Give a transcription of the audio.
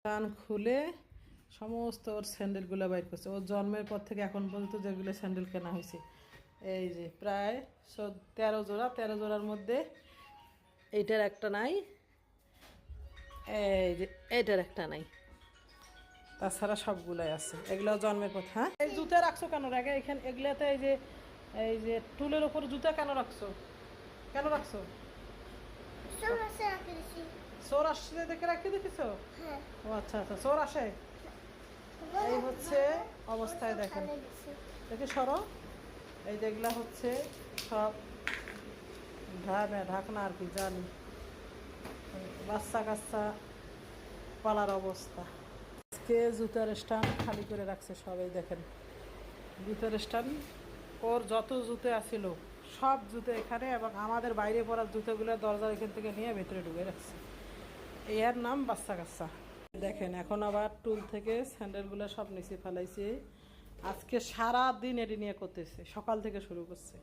কান খুলে সমস্ত ওর স্যান্ডেলগুলো বাইর করছে। ওর জন্মের পর থেকে এখন পর্যন্ত যেগুলো স্যান্ডেল কেনা হয়েছে, এই যে প্রায় 13 জোড়া। 13 জোড়ার মধ্যে এইটার একটা নাই, এই যে এইটার একটা নাই, তাছাড়া সবগুলাই আছে। এগুলো জন্মের পর। হ্যাঁ, এই জুতা রাখছো কেন রেখে এখানে? এগুলাতে এই যে টুলের ওপর জুতা কেন রাখছো? কেন রাখছো? চোর আসছে দেখে রাখতে দেখেছো? ও আচ্ছা আচ্ছা, চোর আসে। এই হচ্ছে অবস্থায় দেখেন, দেখে সরো। এই যেগুলা হচ্ছে সব ঢাকনা আর কি, জানি বাচ্চা কাচ্চা পালার অবস্থা। আজকে জুতার স্ট্যান্ড খালি করে রাখছে সবাই, দেখেন জুতার স্ট্যান্ড। ওর যত জুতো আছিল সব জুতো এখানে, এবং আমাদের বাইরে পড়ার জুতোগুলো দরজার এখান থেকে নিয়ে ভেতরে ঢুকে রাখছে। এর নাম বাচ্চা কাচ্চা। দেখেন এখন আবার টুল থেকে স্যান্ডেলগুলো সব নিচে ফেলাইছে। আজকে সারা দিন এটি নিয়ে করতেছে, সকাল থেকে শুরু করছে।